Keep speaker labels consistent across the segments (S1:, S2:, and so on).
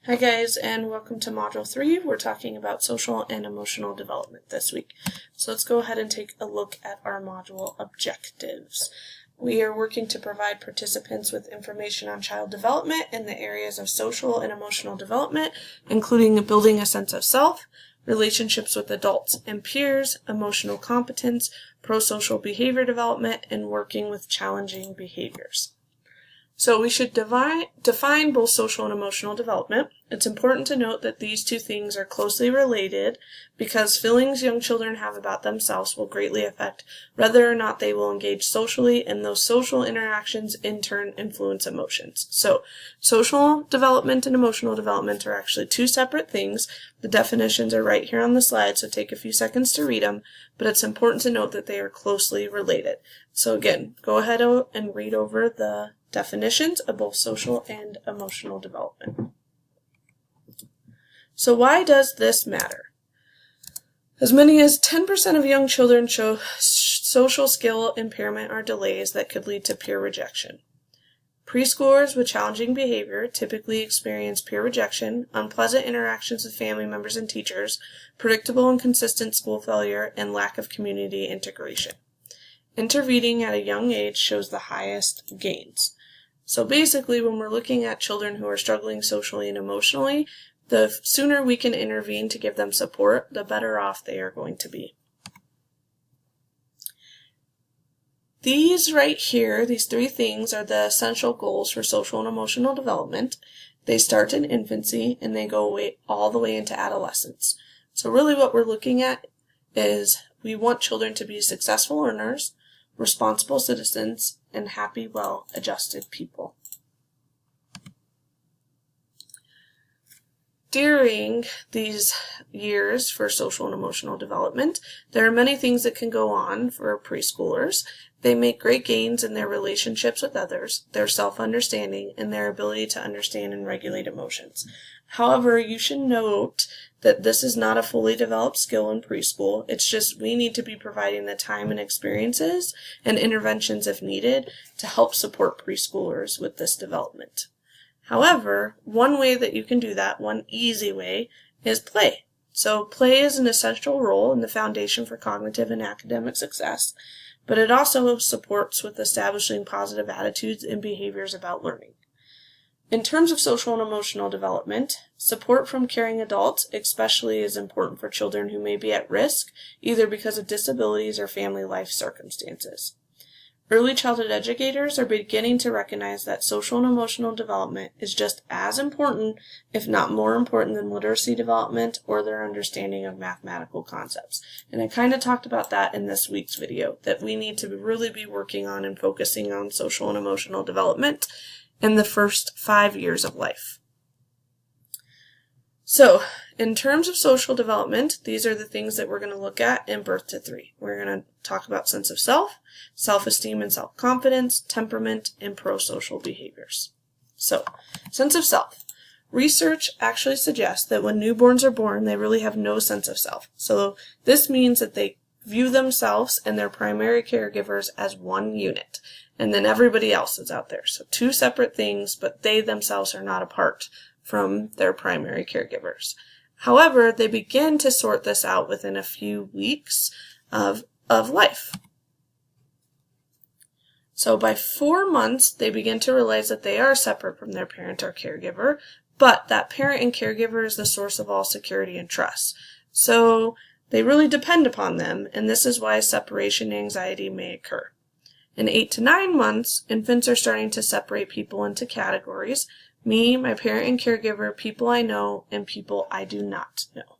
S1: Hi guys, and welcome to Module 3. We're talking about social and emotional development this week. So let's go ahead and take a look at our module objectives. We are working to provide participants with information on child development in the areas of social and emotional development, including building a sense of self, relationships with adults and peers, emotional competence, pro-social behavior development, and working with challenging behaviors. So we should define both social and emotional development. It's important to note that these two things are closely related because feelings young children have about themselves will greatly affect whether or not they will engage socially, and those social interactions in turn influence emotions. So social development and emotional development are actually two separate things. The definitions are right here on the slide, so take a few seconds to read them, but it's important to note that they are closely related. So again, go ahead and read over the definitions of both social and emotional development. So why does this matter? As many as 10% of young children show social skill impairment or delays that could lead to peer rejection. Preschoolers with challenging behavior typically experience peer rejection, unpleasant interactions with family members and teachers, predictable and consistent school failure, and lack of community integration. Intervening at a young age shows the highest gains. So basically, when we're looking at children who are struggling socially and emotionally, the sooner we can intervene to give them support, the better off they are going to be. These right here, these three things are the essential goals for social and emotional development. They start in infancy and they go all the way into adolescence. So really what we're looking at is we want children to be successful learners, responsible citizens, and happy, well-adjusted people. During these years for social and emotional development, there are many things that can go on for preschoolers. They make great gains in their relationships with others, their self-understanding, and their ability to understand and regulate emotions. However, you should note that this is not a fully developed skill in preschool. It's just we need to be providing the time and experiences and interventions if needed to help support preschoolers with this development. However, one way that you can do that, one easy way, is play. So play is an essential role in the foundation for cognitive and academic success, but it also supports with establishing positive attitudes and behaviors about learning. In terms of social and emotional development, support from caring adults especially is important for children who may be at risk, either because of disabilities or family life circumstances. Early childhood educators are beginning to recognize that social and emotional development is just as important, if not more important, than literacy development or their understanding of mathematical concepts. And I kind of talked about that in this week's video, that we need to really be working on and focusing on social and emotional development in the first 5 years of life. So, in terms of social development, these are the things that we're going to look at in birth to 3. We're going to talk about sense of self, self-esteem and self-confidence, temperament, and pro-social behaviors. So, sense of self. Research actually suggests that when newborns are born, they really have no sense of self. So, this means that they view themselves and their primary caregivers as one unit, and then everybody else is out there. So, two separate things, but they themselves are not apart from their primary caregivers. However, they begin to sort this out within a few weeks of life. So by 4 months, they begin to realize that they are separate from their parent or caregiver, but that parent and caregiver is the source of all security and trust. So they really depend upon them, and this is why separation anxiety may occur. In 8 to 9 months, infants are starting to separate people into categories: me, my parent and caregiver, people I know, and people I do not know.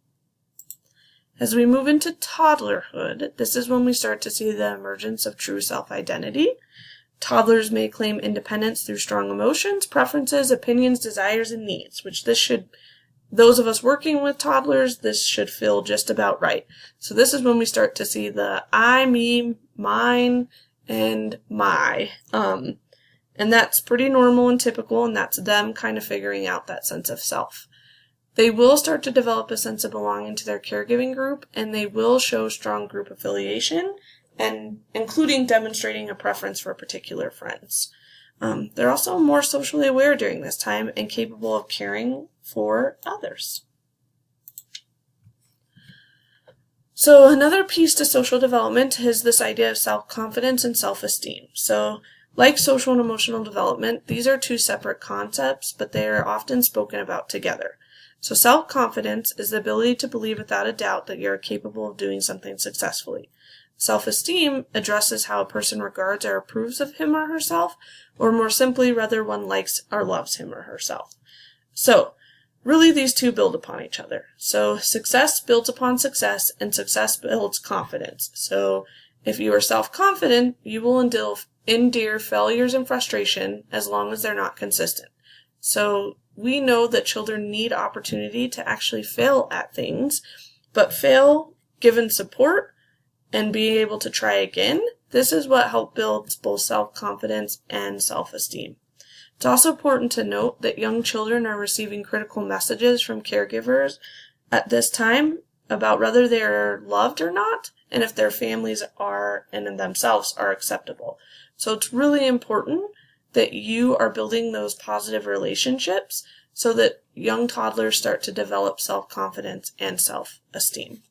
S1: As we move into toddlerhood, this is when we start to see the emergence of true self-identity. Toddlers may claim independence through strong emotions, preferences, opinions, desires, and needs, which those of us working with toddlers, this should feel just about right. So this is when we start to see the I, me, mine, and my. And that's pretty normal and typical, and that's them kind of figuring out that sense of self. They will start to develop a sense of belonging to their caregiving group, and they will show strong group affiliation, and including demonstrating a preference for particular friends. They're also more socially aware during this time and capable of caring for others. So another piece to social development is this idea of self-confidence and self-esteem. So like social and emotional development, these are two separate concepts, but they are often spoken about together. So self-confidence is the ability to believe without a doubt that you're capable of doing something successfully. Self-esteem addresses how a person regards or approves of him or herself, or more simply, whether one likes or loves him or herself. So really, these two build upon each other. So success builds upon success, and success builds confidence. So if you are self-confident, you will endure failures and frustration as long as they're not consistent. So we know that children need opportunity to actually fail at things, but fail given support and being able to try again. This is what helps build both self-confidence and self-esteem. It's also important to note that young children are receiving critical messages from caregivers at this time about whether they're loved or not, and if their families are and in themselves are acceptable. So it's really important that you are building those positive relationships so that young toddlers start to develop self-confidence and self-esteem.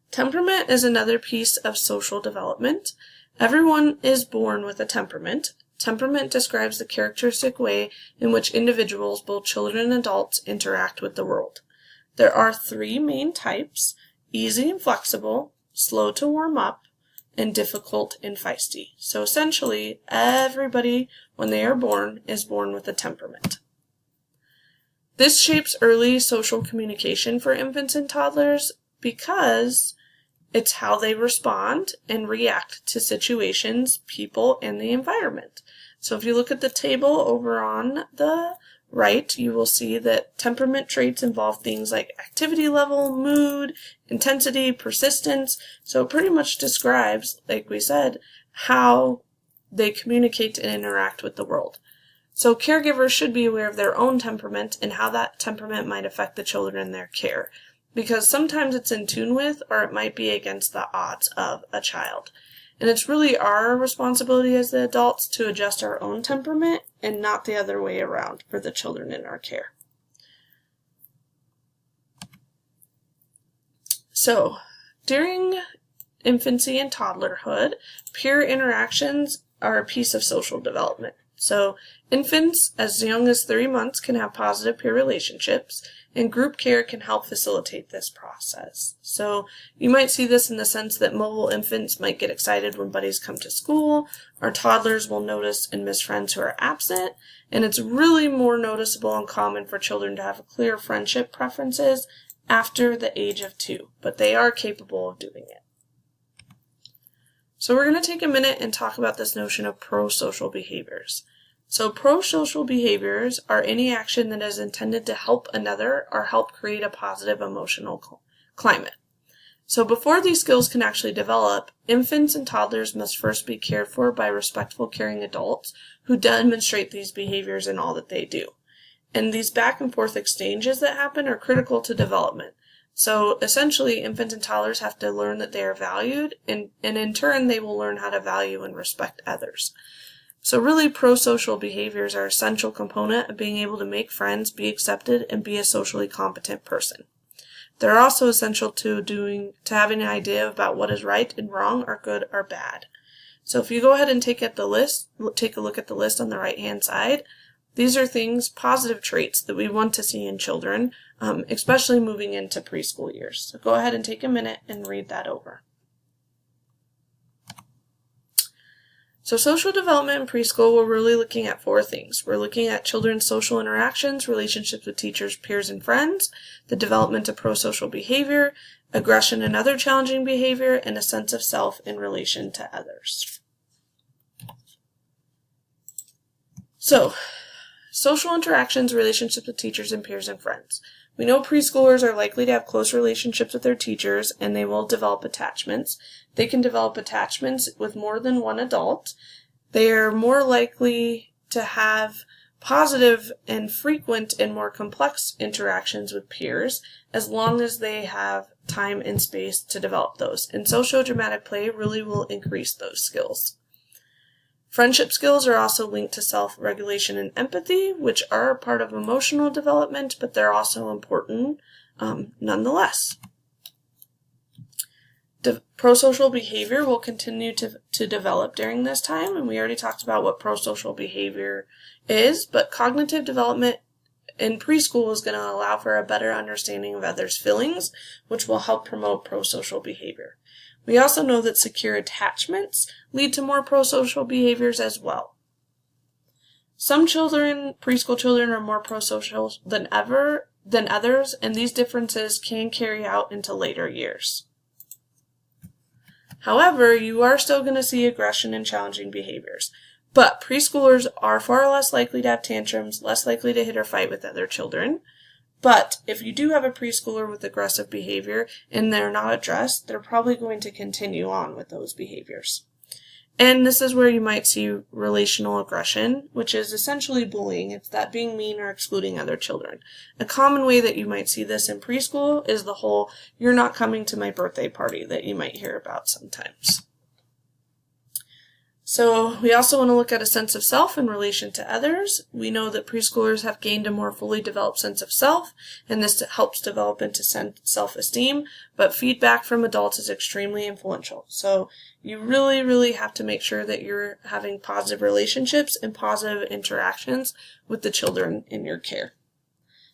S1: Temperament is another piece of social development. Everyone is born with a temperament. Temperament describes the characteristic way in which individuals, both children and adults, interact with the world. There are three main types: easy and flexible, slow to warm up, and difficult and feisty. So essentially, everybody, when they are born, is born with a temperament. This shapes early social communication for infants and toddlers because it's how they respond and react to situations, people, and the environment. So if you look at the table over on the right, you will see that temperament traits involve things like activity level, mood, intensity, persistence. So it pretty much describes, like we said, how they communicate and interact with the world. So caregivers should be aware of their own temperament and how that temperament might affect the children in their care, because sometimes it's in tune with, or it might be against the odds of a child. And it's really our responsibility as the adults to adjust our own temperament and not the other way around for the children in our care. So, during infancy and toddlerhood, peer interactions are a piece of social development. So, infants as young as 3 months can have positive peer relationships, and group care can help facilitate this process. So you might see this in the sense that mobile infants might get excited when buddies come to school, or toddlers will notice and miss friends who are absent, and it's really more noticeable and common for children to have clear friendship preferences after the age of 2, but they are capable of doing it. So we're going to take a minute and talk about this notion of pro-social behaviors. So pro-social behaviors are any action that is intended to help another or help create a positive emotional climate. So before these skills can actually develop, infants and toddlers must first be cared for by respectful, caring adults who demonstrate these behaviors in all that they do. And these back and forth exchanges that happen are critical to development. So essentially, infants and toddlers have to learn that they are valued, and in turn, they will learn how to value and respect others. So really, pro-social behaviors are an essential component of being able to make friends, be accepted, and be a socially competent person. They're also essential to having an idea about what is right and wrong, or good or bad. So if you go ahead and take a look at the list on the right-hand side, these are positive traits that we want to see in children, especially moving into preschool years. So go ahead and take a minute and read that over. So social development in preschool, we're really looking at 4 things. We're looking at children's social interactions, relationships with teachers, peers, and friends, the development of pro-social behavior, aggression and other challenging behavior, and a sense of self in relation to others. So, social interactions, relationships with teachers and peers and friends. We know preschoolers are likely to have close relationships with their teachers, and they will develop attachments. They can develop attachments with more than one adult. They are more likely to have positive and frequent and more complex interactions with peers as long as they have time and space to develop those. And social dramatic play really will increase those skills. Friendship skills are also linked to self-regulation and empathy, which are part of emotional development, but they're also important nonetheless. Prosocial behavior will continue to develop during this time, and we already talked about what prosocial behavior is, but cognitive development in preschool is going to allow for a better understanding of others' feelings, which will help promote prosocial behavior. We also know that secure attachments lead to more prosocial behaviors as well. Some children, preschool children, are more prosocial than others, and these differences can carry out into later years. However, you are still going to see aggression and challenging behaviors. But preschoolers are far less likely to have tantrums, less likely to hit or fight with other children. But if you do have a preschooler with aggressive behavior and they're not addressed, they're probably going to continue on with those behaviors. And this is where you might see relational aggression, which is essentially bullying. It's that being mean or excluding other children. A common way that you might see this in preschool is the whole, "you're not coming to my birthday party" that you might hear about sometimes. So we also want to look at a sense of self in relation to others. We know that preschoolers have gained a more fully developed sense of self, and this helps develop into self-esteem, but feedback from adults is extremely influential. So you really, really have to make sure that you're having positive relationships and positive interactions with the children in your care.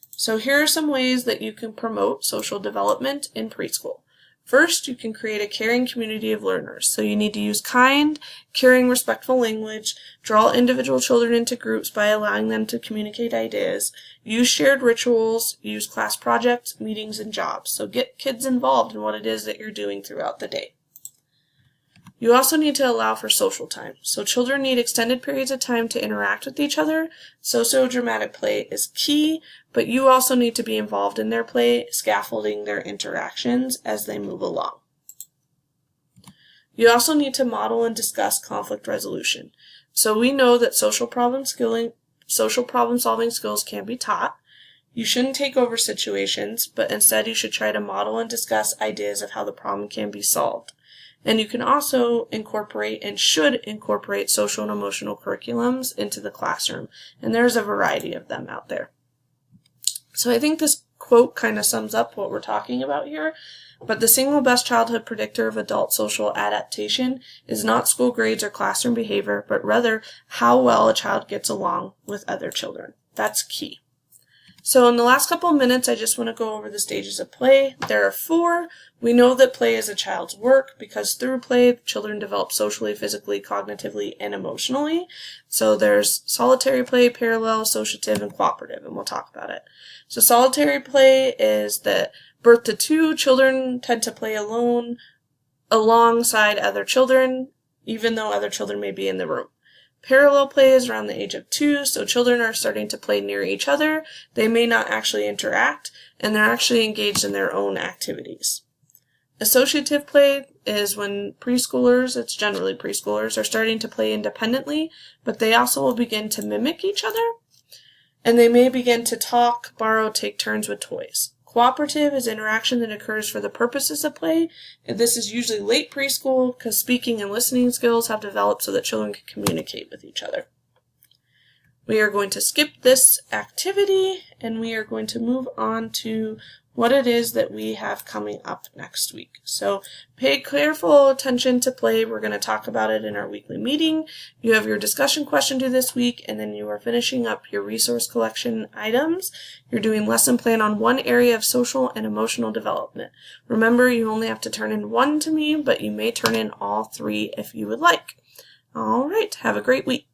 S1: So here are some ways that you can promote social development in preschool. First, you can create a caring community of learners. So you need to use kind, caring, respectful language, draw individual children into groups by allowing them to communicate ideas, use shared rituals, use class projects, meetings, and jobs. So get kids involved in what it is that you're doing throughout the day. You also need to allow for social time. So children need extended periods of time to interact with each other. Socio-dramatic play is key, but you also need to be involved in their play, scaffolding their interactions as they move along. You also need to model and discuss conflict resolution. So we know that social problem solving skills can be taught. You shouldn't take over situations, but instead you should try to model and discuss ideas of how the problem can be solved. And you can also incorporate and should incorporate social and emotional curriculums into the classroom. And there's a variety of them out there. So I think this quote kind of sums up what we're talking about here. But the single best childhood predictor of adult social adaptation is not school grades or classroom behavior, but rather how well a child gets along with other children. That's key. So in the last couple of minutes, I just want to go over the stages of play. There are 4. We know that play is a child's work because through play, children develop socially, physically, cognitively, and emotionally. So there's solitary play, parallel, associative, and cooperative, and we'll talk about it. So solitary play is that birth to 2, children tend to play alone alongside other children, even though other children may be in the room. Parallel play is around the age of 2, so children are starting to play near each other. They may not actually interact, and they're actually engaged in their own activities. Associative play is when preschoolers, it's generally preschoolers, are starting to play independently, but they also will begin to mimic each other, and they may begin to talk, borrow, take turns with toys. Cooperative is interaction that occurs for the purposes of play, and this is usually late preschool because speaking and listening skills have developed so that children can communicate with each other. We are going to skip this activity, and we are going to move on to what it is that we have coming up next week. So pay careful attention to play. We're going to talk about it in our weekly meeting. You have your discussion question due this week, and then you are finishing up your resource collection items. You're doing lesson plan on one area of social and emotional development. Remember, you only have to turn in 1 to me, but you may turn in all 3 if you would like. All right, have a great week.